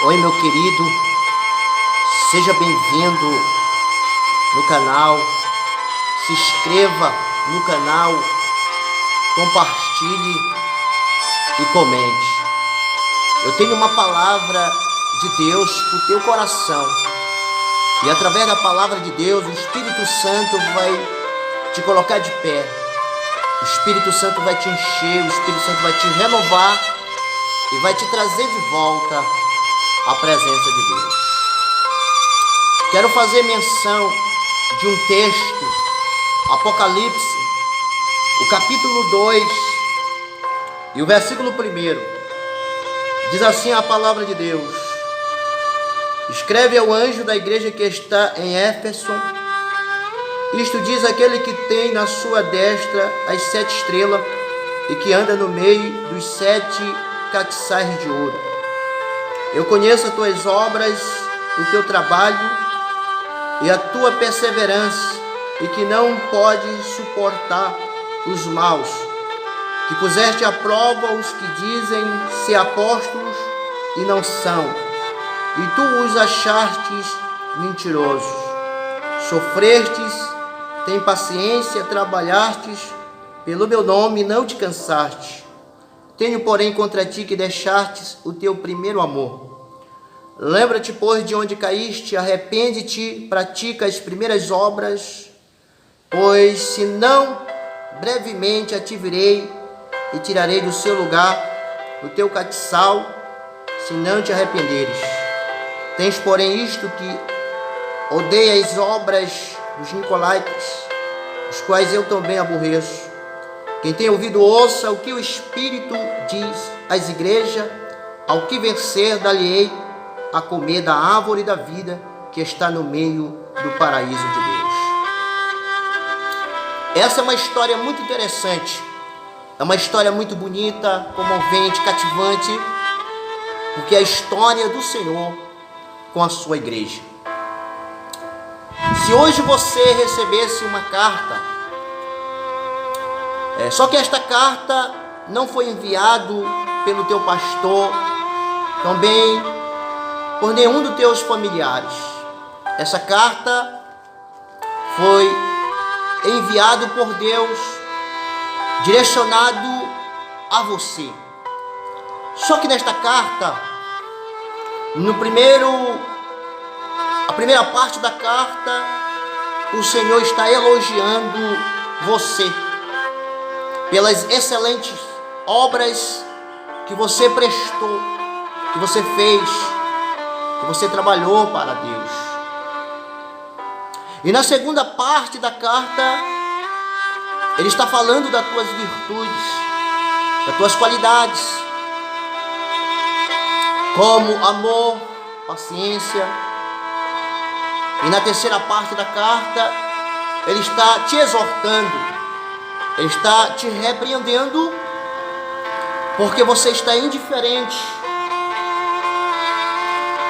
Oi, meu querido, seja bem-vindo no canal, se inscreva no canal, compartilhe e comente. Eu tenho uma palavra de Deus para o teu coração e através da palavra de Deus, o Espírito Santo vai te colocar de pé, o Espírito Santo vai te encher, o Espírito Santo vai te renovar e vai te trazer de volta a presença de Deus. Quero fazer menção de um texto, Apocalipse, o capítulo 2 e o versículo 1. Diz assim a palavra de Deus: escreve ao anjo da igreja que está em Éfeso, isto diz aquele que tem na sua destra as 7 estrelas e que anda no meio dos 7 castiçais de ouro. Eu conheço as tuas obras, o teu trabalho e a tua perseverança, e que não podes suportar os maus, que puseste à prova os que dizem ser apóstolos e não são, e tu os achastes mentirosos. Sofrestes, tem paciência, trabalhastes pelo meu nome e não te cansaste. Tenho, porém, contra ti que deixastes o teu primeiro amor. Lembra-te, pois, de onde caíste, arrepende-te, pratica as primeiras obras, pois, se não, brevemente a te virei e tirarei do seu lugar o teu castiçal, se não te arrependeres. Tens, porém, isto que odeia as obras dos nicolaítas, os quais eu também aborreço. Quem tem ouvido, ouça o que o Espírito diz às igrejas. Ao que vencer, dar-lhe-ei a comer da árvore da vida que está no meio do paraíso de Deus. Essa é uma história muito interessante. É uma história muito bonita, comovente, cativante, porque é a história do Senhor com a sua igreja. Se hoje você recebesse uma carta, só que esta carta não foi enviada pelo teu pastor, também por nenhum dos teus familiares. Essa carta foi enviada por Deus, direcionado a você. Só que nesta carta, a primeira parte da carta, o Senhor está elogiando você pelas excelentes obras que você prestou, que você fez, que você trabalhou para Deus. E na segunda parte da carta, ele está falando das tuas virtudes, das tuas qualidades, como amor, paciência. E na terceira parte da carta, ele está te exortando, ele está te repreendendo, porque você está indiferente,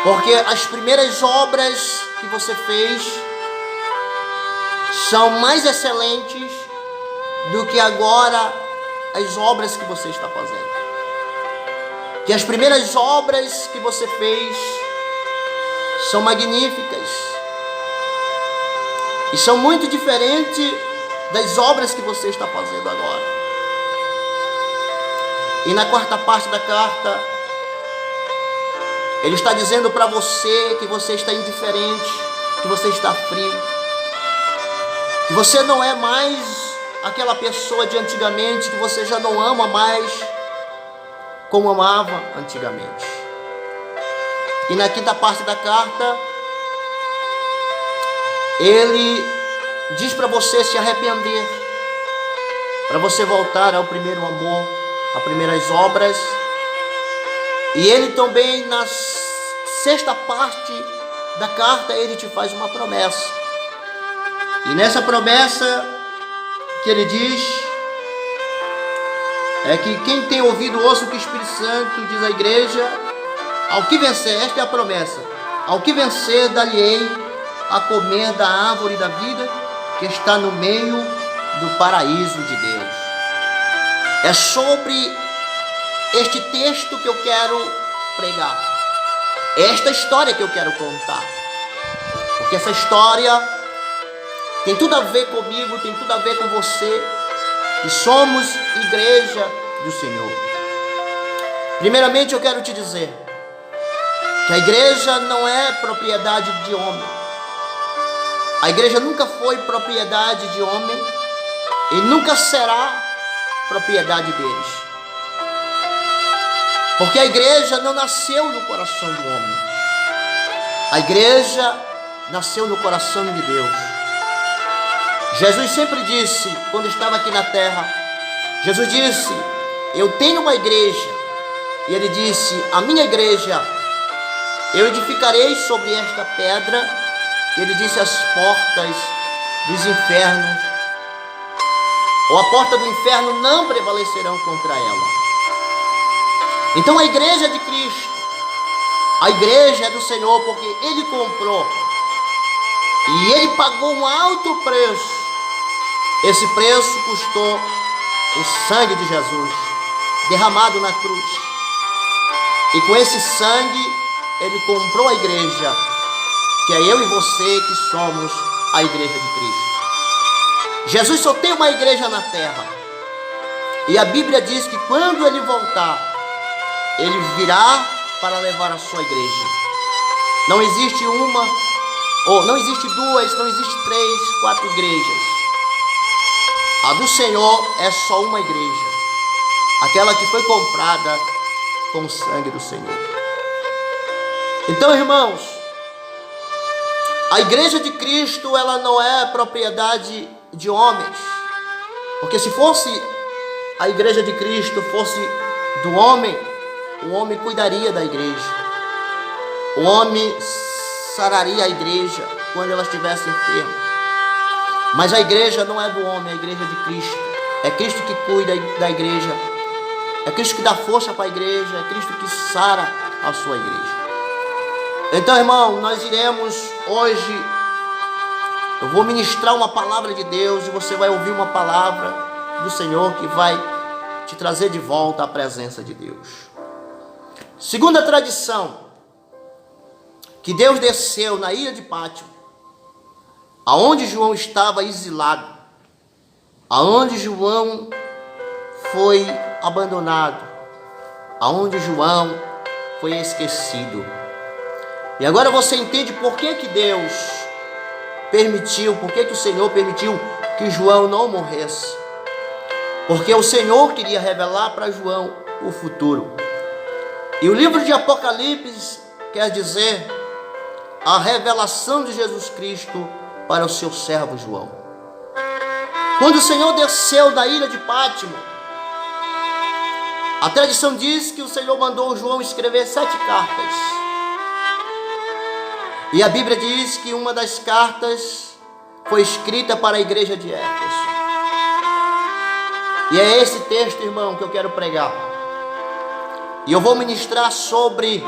porque as primeiras obras que você fez são mais excelentes do que agora as obras que você está fazendo. Que as primeiras obras que você fez são magníficas e são muito diferentes das obras que você está fazendo agora. E na quarta parte da carta, ele está dizendo para você que você está indiferente, que você está frio, que você não é mais aquela pessoa de antigamente, que você já não ama mais como amava antigamente. E na quinta parte da carta, ele diz para você se arrepender, para você voltar ao primeiro amor, às primeiras obras. E ele também, na sexta parte da carta, ele te faz uma promessa. E nessa promessa que ele diz, é que quem tem ouvido, ouça o que o Espírito Santo diz à igreja. Ao que vencer, esta é a promessa: ao que vencer, dar-lhe-ei a comer da árvore da vida que está no meio do paraíso de Deus. É sobre este texto que eu quero pregar. É esta história que eu quero contar. Porque essa história tem tudo a ver comigo, tem tudo a ver com você, que somos igreja do Senhor. Primeiramente eu quero te dizer que a igreja não é propriedade de homem. A igreja nunca foi propriedade de homem e nunca será propriedade deles. Porque a igreja não nasceu no coração do homem. A igreja nasceu no coração de Deus. Jesus sempre disse, quando estava aqui na terra, Jesus disse, eu tenho uma igreja. E ele disse, a minha igreja, eu edificarei sobre esta pedra. Ele disse, as portas dos infernos, ou a porta do inferno não prevalecerão contra ela. Então a igreja é de Cristo, a igreja é do Senhor, porque Ele comprou, e Ele pagou um alto preço. Esse preço custou o sangue de Jesus, derramado na cruz. E com esse sangue, Ele comprou a igreja, que é eu e você que somos a igreja de Cristo. Jesus só tem uma igreja na terra. E a Bíblia diz que quando Ele voltar, Ele virá para levar a sua igreja. Não existe uma, ou não existe duas, não existe três, quatro igrejas. A do Senhor é só uma igreja. Aquela que foi comprada com o sangue do Senhor. Então, irmãos, a igreja de Cristo, ela não é propriedade de homens. Porque se fosse a igreja de Cristo, fosse do homem, o homem cuidaria da igreja. O homem sararia a igreja quando ela estivesse enferma. Mas a igreja não é do homem, é a igreja de Cristo. É Cristo que cuida da igreja. É Cristo que dá força para a igreja. É Cristo que sara a sua igreja. Então, irmão, nós iremos hoje, eu vou ministrar uma palavra de Deus e você vai ouvir uma palavra do Senhor que vai te trazer de volta à presença de Deus. Segundo a tradição, que Deus desceu na ilha de Pátimo, aonde João estava exilado, aonde João foi abandonado, aonde João foi esquecido. E agora você entende por que Deus permitiu, por que o Senhor permitiu que João não morresse. Porque o Senhor queria revelar para João o futuro. E o livro de Apocalipse quer dizer a revelação de Jesus Cristo para o seu servo João. Quando o Senhor desceu da ilha de Pátimo, a tradição diz que o Senhor mandou João escrever 7 cartas. E a Bíblia diz que uma das cartas foi escrita para a igreja de Éfeso. E é esse texto, irmão, que eu quero pregar. E eu vou ministrar sobre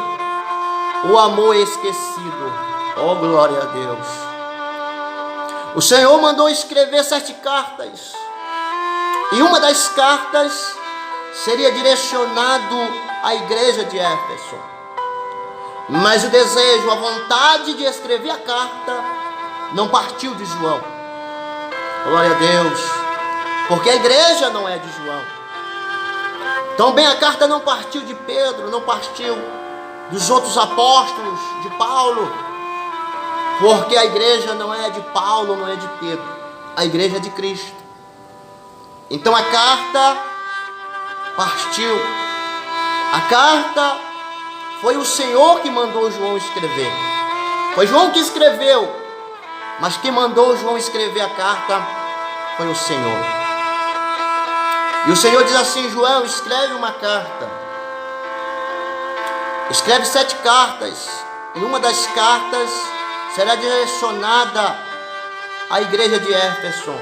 o amor esquecido. Oh, glória a Deus. O Senhor mandou escrever 7 cartas. E uma das cartas seria direcionado à igreja de Éfeso. Mas o desejo, a vontade de escrever a carta não partiu de João. Glória a Deus. Porque a igreja não é de João. Também a carta não partiu de Pedro, não partiu dos outros apóstolos, de Paulo. Porque a igreja não é de Paulo, não é de Pedro. A igreja é de Cristo. Então a carta partiu. A carta foi o Senhor que mandou João escrever. Foi João que escreveu, mas quem mandou João escrever a carta foi o Senhor. E o Senhor diz assim: João, escreve uma carta. Escreve 7 cartas. E uma das cartas será direcionada à igreja de Éfeso.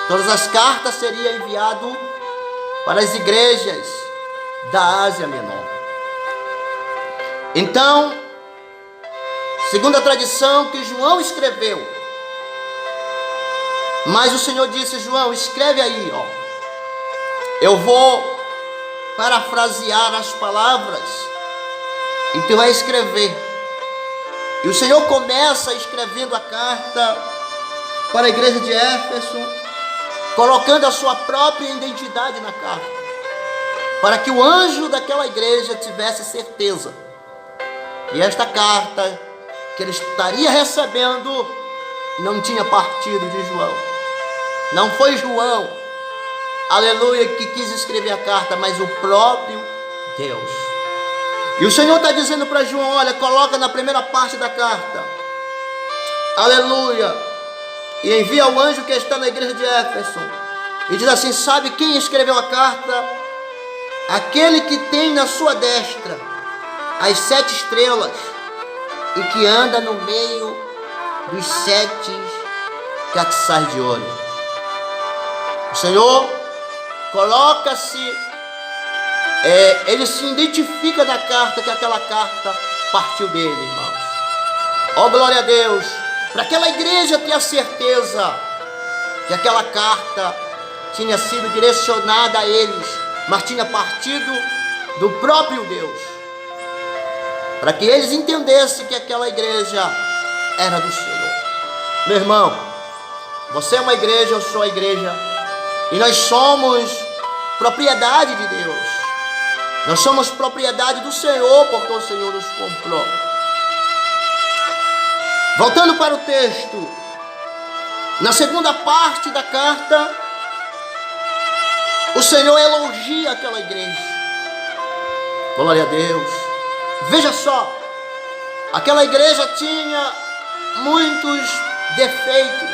Todas as cartas seriam enviadas para as igrejas da Ásia Menor. Então, segundo a tradição que João escreveu, mas o Senhor disse: João, escreve aí, ó. Eu vou parafrasear as palavras E tu vai escrever. E o Senhor começa escrevendo a carta para a igreja de Éfeso, colocando a sua própria identidade na carta, para que o anjo daquela igreja tivesse certeza que esta carta que ele estaria recebendo não tinha partido de João. Não foi João, aleluia, que quis escrever a carta, mas o próprio Deus. E o Senhor está dizendo para João: olha, coloca na primeira parte da carta, aleluia, e envia ao anjo que está na igreja de Éfeso, e diz assim: sabe quem escreveu a carta? Aquele que tem na sua destra as 7 estrelas e que anda no meio dos 7 castiçais de ouro. O Senhor coloca-se, ele se identifica na carta, que aquela carta partiu dele, irmãos. Ó, glória a Deus, para aquela igreja ter a certeza que aquela carta tinha sido direcionada a eles, mas tinha partido do próprio Deus, para que eles entendessem que aquela igreja era do Senhor. Meu irmão, você é uma igreja, eu sou a igreja, e nós somos propriedade de Deus. Nós somos propriedade do Senhor, porque o Senhor nos comprou. Voltando para o texto, na segunda parte da carta, o Senhor elogia aquela igreja. Glória a Deus. Veja só, aquela igreja tinha muitos defeitos,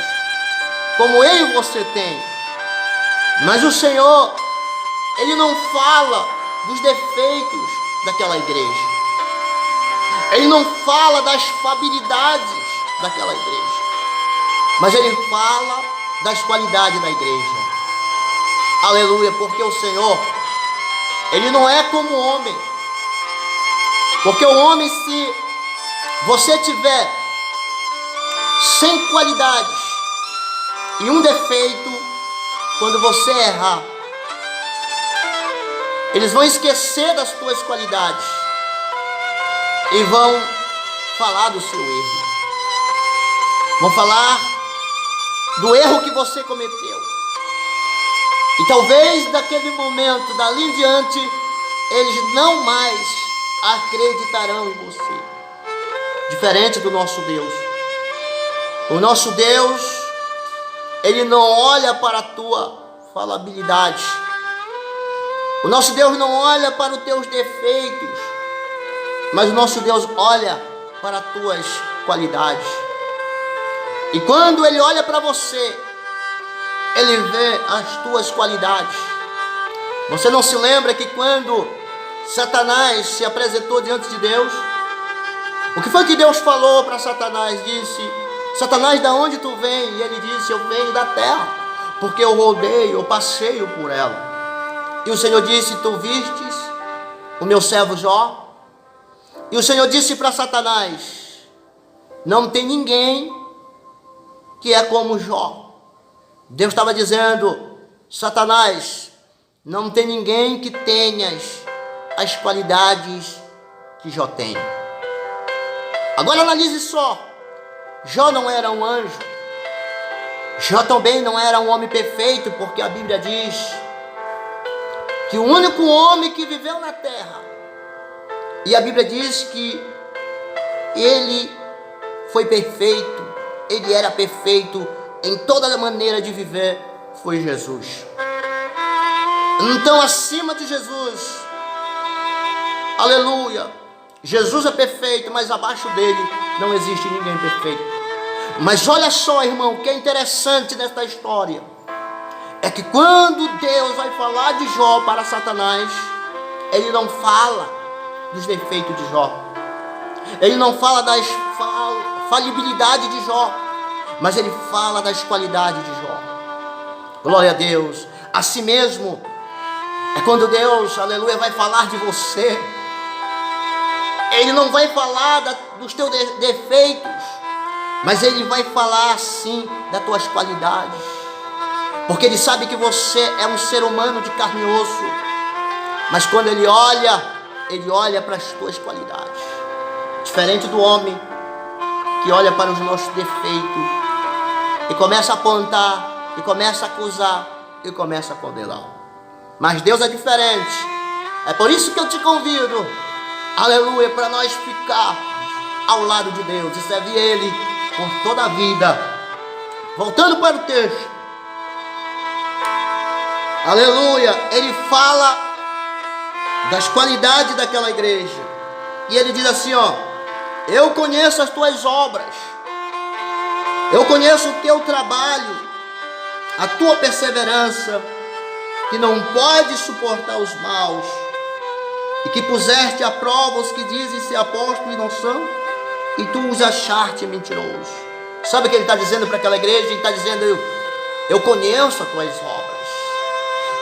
como eu e você tem. Mas o Senhor, Ele não fala dos defeitos daquela igreja. Ele não fala das fabilidades daquela igreja. Mas Ele fala das qualidades da igreja. Aleluia, porque o Senhor, Ele não é como o homem. Porque o homem, se você tiver 100 qualidades e um defeito, quando você errar, eles vão esquecer das tuas qualidades e vão falar do seu erro. Vão falar do erro que você cometeu. E talvez daquele momento, dali em diante, eles não mais acreditarão em você. Diferente do nosso Deus. O nosso Deus, Ele não olha para a tua falabilidade. O nosso Deus não olha para os teus defeitos, mas o nosso Deus olha para as tuas qualidades. E quando Ele olha para você, Ele vê as tuas qualidades. Você não se lembra que quando Satanás se apresentou diante de Deus, o que foi que Deus falou para Satanás? Disse: Satanás, da onde tu vem? E ele disse: eu venho da terra, porque eu rodeio, eu passeio por ela. E o Senhor disse: tu vistes o meu servo Jó? E o Senhor disse para Satanás: não tem ninguém que é como Jó. Deus estava dizendo: Satanás, não tem ninguém que tenhas as qualidades que Jó tem. Agora analise só. Jó não era um anjo. Jó também não era um homem perfeito, porque a Bíblia diz que o único homem que viveu na terra, e a Bíblia diz que ele foi perfeito, ele era perfeito em toda a maneira de viver, foi Jesus. Então, acima de Jesus, aleluia, Jesus é perfeito, mas abaixo dele não existe ninguém perfeito. Mas olha só, irmão, o que é interessante nesta história é que quando Deus vai falar de Jó para Satanás, Ele não fala dos defeitos de Jó, Ele não fala das falibilidades de Jó, mas Ele fala das qualidades de Jó. Glória a Deus. Assim mesmo é quando Deus, aleluia, vai falar de você. Ele não vai falar dos teus defeitos, mas Ele vai falar sim das tuas qualidades, porque Ele sabe que você é um ser humano de carne e osso. Mas quando Ele olha, ele olha para as tuas qualidades. Diferente do homem que olha para os nossos defeitos e começa a apontar, e começa a acusar, e começa a condenar. Mas Deus é diferente. É por isso que eu te convido, aleluia, para nós ficar ao lado de Deus e servir Ele por toda a vida. Voltando para o texto, aleluia, ele fala das qualidades daquela igreja, e ele diz assim, ó: eu conheço as tuas obras, eu conheço o teu trabalho, a tua perseverança, que não pode suportar os maus, e que puseste à prova os que dizem ser apóstolos e não são, e tu os achaste mentirosos. Sabe o que ele está dizendo para aquela igreja? Ele está dizendo: eu conheço as tuas obras.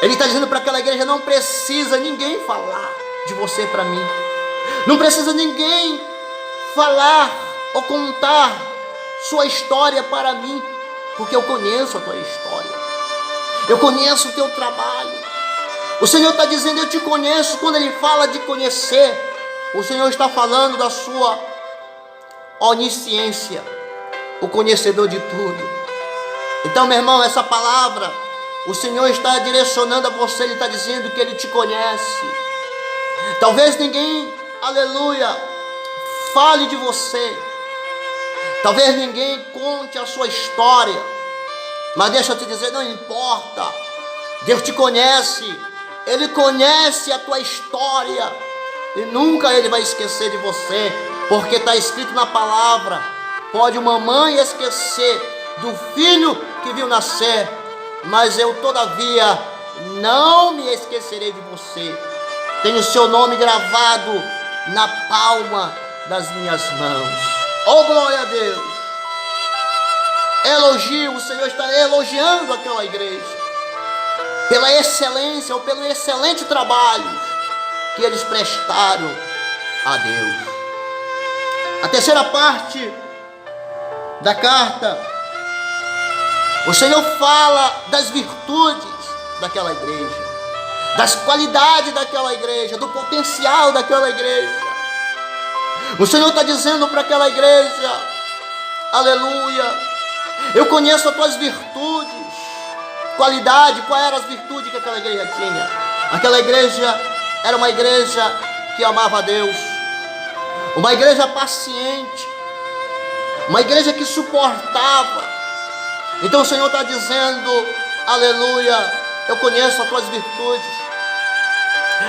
Ele está dizendo para aquela igreja: não precisa ninguém falar de você para mim, não precisa ninguém falar ou contar sua história para mim, porque eu conheço a tua história, eu conheço o teu trabalho. O Senhor está dizendo: eu te conheço. Quando ele fala de conhecer, o Senhor está falando da sua onisciência, o conhecedor de tudo. Então, meu irmão, essa palavra, o Senhor está direcionando a você. Ele está dizendo que Ele te conhece. Talvez ninguém, aleluia, fale de você, talvez ninguém conte a sua história, mas deixa eu te dizer, não importa. Deus te conhece. Ele conhece a tua história, e nunca Ele vai esquecer de você, porque está escrito na palavra: pode uma mãe esquecer do filho que viu nascer, mas eu todavia não me esquecerei de você. Tenho o seu nome gravado na palma das minhas mãos. Oh, glória a Deus! Elogio, o Senhor está elogiando aquela igreja pela excelência ou pelo excelente trabalho que eles prestaram a Deus. A terceira parte da carta, o Senhor fala das virtudes daquela igreja, das qualidades daquela igreja, do potencial daquela igreja. O Senhor está dizendo para aquela igreja: aleluia, eu conheço as tuas virtudes. Qualidade, quais eram as virtudes que aquela igreja tinha? Aquela igreja era uma igreja que amava a Deus, uma igreja paciente, uma igreja que suportava. Então o Senhor está dizendo: aleluia, eu conheço as tuas virtudes,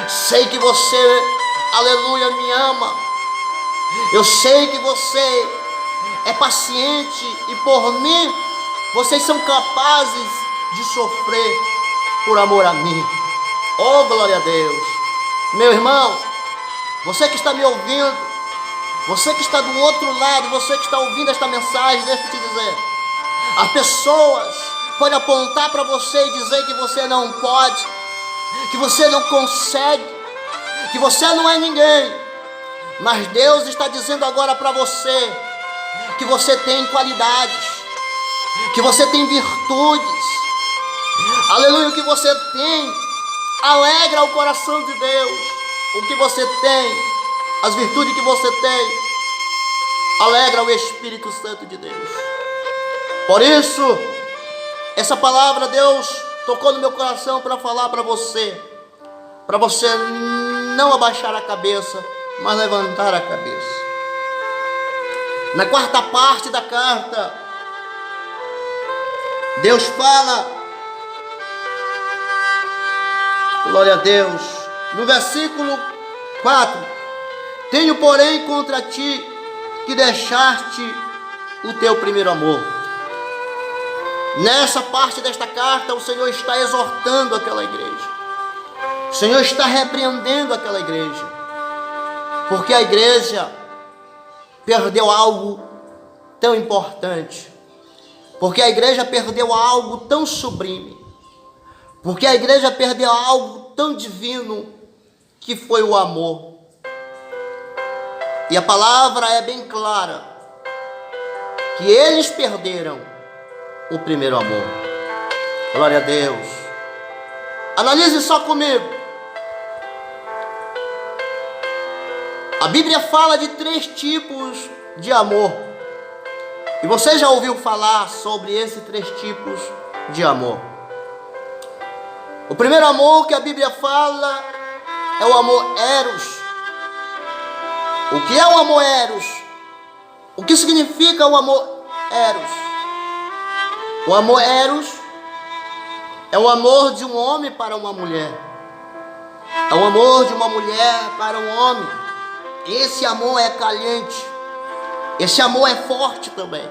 sei que você, aleluia, me ama, eu sei que você é paciente, e por mim vocês são capazes de sofrer por amor a mim. Oh, glória a Deus! Meu irmão, você que está me ouvindo, você que está do outro lado, você que está ouvindo esta mensagem, deixa eu te dizer, as pessoas podem apontar para você e dizer que você não pode, que você não consegue, que você não é ninguém, mas Deus está dizendo agora para você que você tem qualidades, que você tem virtudes, aleluia, o que você tem alegra o coração de Deus, o que você tem, as virtudes que você tem, alegra o Espírito Santo de Deus. Por isso, essa palavra Deus tocou no meu coração para falar para você não abaixar a cabeça, mas levantar a cabeça. Na quarta parte da carta, Deus fala, glória a Deus, no versículo 4: tenho porém contra ti que deixaste o teu primeiro amor. Nessa parte desta carta, o Senhor está exortando aquela igreja, o Senhor está repreendendo aquela igreja, porque a igreja perdeu algo tão importante, porque a igreja perdeu algo tão sublime, porque a igreja perdeu algo tão divino, que foi o amor. E a palavra é bem clara, que eles perderam o primeiro amor. Glória a Deus. Analise só comigo. A Bíblia fala de 3 tipos de amor. E você já ouviu falar sobre esses 3 tipos de amor? O primeiro amor que a Bíblia fala é o amor eros. O que é o amor eros? O que significa o amor eros? O amor eros é o amor de um homem para uma mulher. É o amor de uma mulher para um homem. Esse amor é caliente. Esse amor é forte também.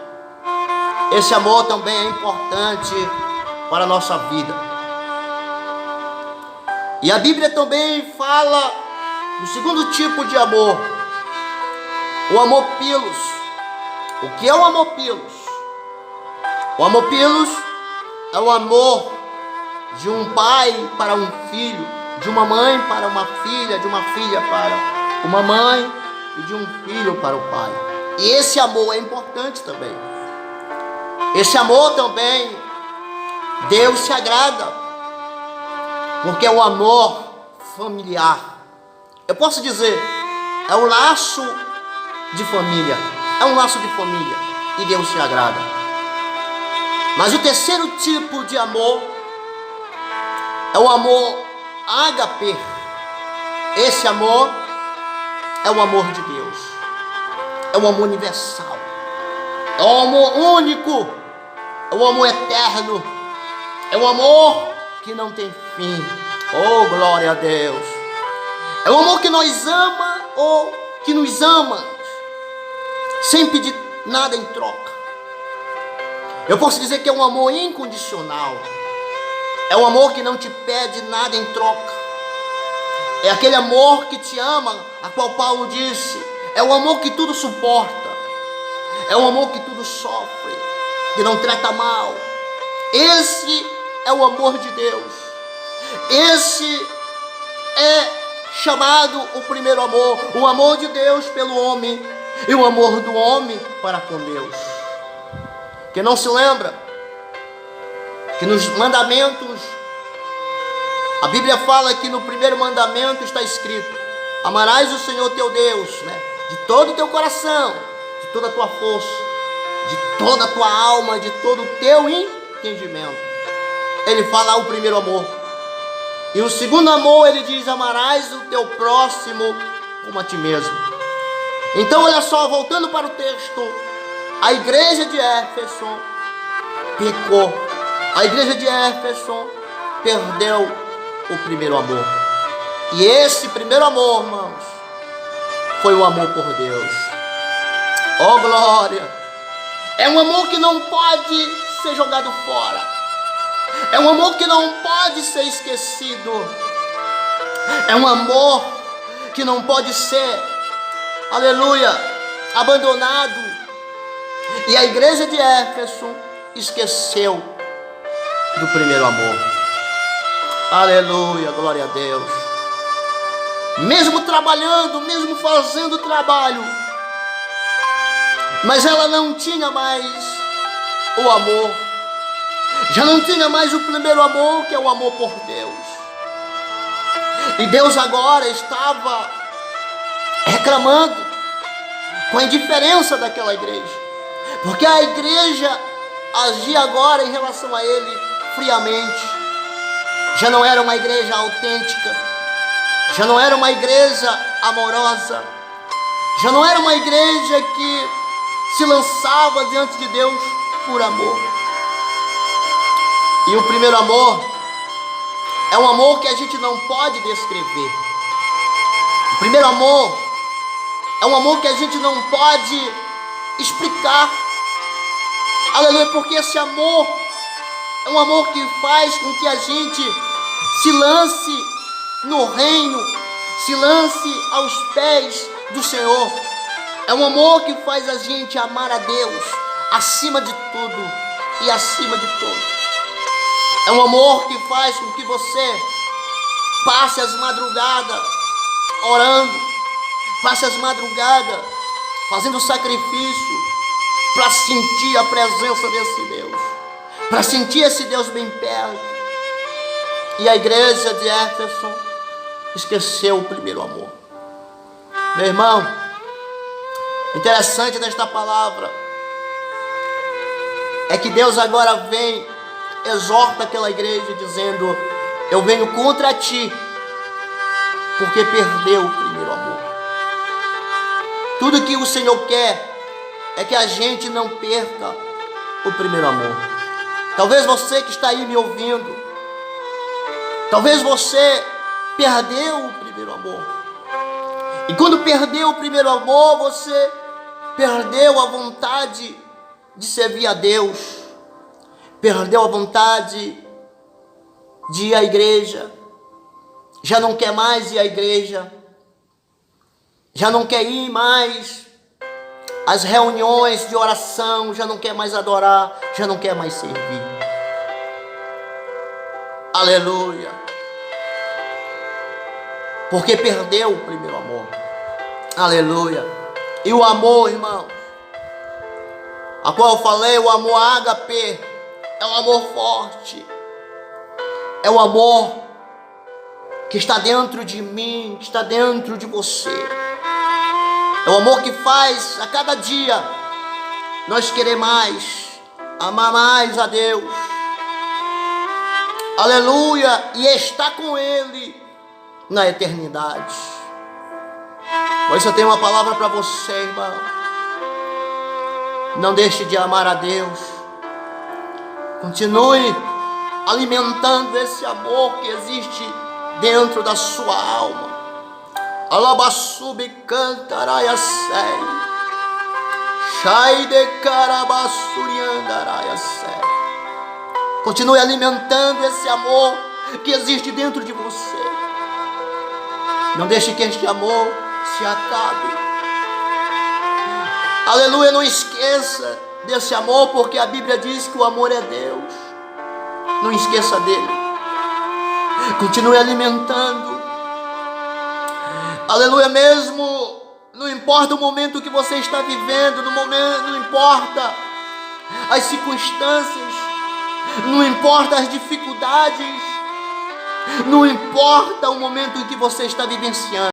Esse amor também é importante para a nossa vida. E a Bíblia também fala do segundo tipo de amor, o amor pilos. O que é o amor pilos? O amor pilos é o amor de um pai para um filho, de uma mãe para uma filha, de uma filha para uma mãe e de um filho para o pai. E esse amor é importante também. Esse amor também, Deus se agrada, porque é um amor familiar. Eu posso dizer, é um laço de família. É um laço de família e Deus se agrada. Mas o terceiro tipo de amor é o amor ágape. Esse amor é o amor de Deus. É o amor universal. É o amor único. É o amor eterno. É o amor que não tem fim. Oh, glória a Deus. É o amor que nós ama ou que nos ama sem pedir nada em troca. Eu posso dizer que é um amor incondicional. É um amor que não te pede nada em troca. É aquele amor que te ama, a qual Paulo disse, é o amor que tudo suporta. É um amor que tudo sofre, que não trata mal. Esse é o amor de Deus. Esse é chamado o primeiro amor. O amor de Deus pelo homem e o amor do homem para com Deus. Quem não se lembra que nos mandamentos, a Bíblia fala que no primeiro mandamento está escrito: amarás o Senhor teu Deus, de todo o teu coração, de toda a tua força, de toda a tua alma, de todo o teu entendimento. Ele fala o primeiro amor. E o segundo amor, ele diz: amarás o teu próximo como a ti mesmo. Então, olha só, voltando para o texto, a igreja de Éfeso pecou. A igreja de Éfeso perdeu o primeiro amor. E esse primeiro amor, irmãos, foi o amor por Deus. Oh, glória! É um amor que não pode ser jogado fora. É um amor que não pode ser esquecido. É um amor que não pode ser, aleluia, abandonado. E a igreja de Éfeso esqueceu do primeiro amor. Aleluia, glória a Deus. Mesmo trabalhando, mesmo fazendo trabalho, mas ela não tinha mais o amor. Já não tinha mais o primeiro amor, que é o amor por Deus. E Deus agora estava reclamando com a indiferença daquela igreja, porque a igreja agia agora em relação a ele friamente. Já não era uma igreja autêntica, já não era uma igreja amorosa, já não era uma igreja que se lançava diante de Deus por amor. E o primeiro amor é um amor que a gente não pode descrever. O primeiro amor é um amor que a gente não pode explicar. Aleluia, porque esse amor é um amor que faz com que a gente se lance no reino, se lance aos pés do Senhor. É um amor que faz a gente amar a Deus acima de tudo e acima de todos. É um amor que faz com que você passe as madrugadas orando, passe as madrugadas fazendo sacrifício para sentir a presença desse Deus, para sentir esse Deus bem perto. E a igreja de Éfeso esqueceu o primeiro amor. Meu irmão, interessante desta palavra é que Deus agora vem, exorta aquela igreja dizendo: eu venho contra ti, porque perdeu o primeiro amor. Tudo que o Senhor quer é que a gente não perca o primeiro amor. Talvez você que está aí me ouvindo, talvez você perdeu o primeiro amor. E quando perdeu o primeiro amor, você perdeu a vontade de servir a Deus, perdeu a vontade de ir à igreja, já não quer mais ir à igreja, já não quer ir mais às reuniões de oração, já não quer mais adorar, já não quer mais servir. Aleluia! Porque perdeu o primeiro amor. Aleluia! E o amor, irmão, a qual eu falei, o amor ágape, é um amor forte, é um amor que está dentro de mim, que está dentro de você. É o amor que faz a cada dia nós querer mais, amar mais a Deus. Aleluia! E estar com Ele na eternidade. Por isso eu tenho uma palavra para você, irmão. Não deixe de amar a Deus. Continue alimentando esse amor que existe dentro da sua alma. Alabassube cantaraia sei. Shai de carabassuriandaraia sei. Continue alimentando esse amor que existe dentro de você. Não deixe que este amor se acabe. Aleluia, não esqueça desse amor, porque a Bíblia diz que o amor é Deus. Não esqueça dele. Continue alimentando. Aleluia, mesmo não importa o momento que você está vivendo, não importa as circunstâncias, não importa as dificuldades, não importa o momento em que você está vivenciando.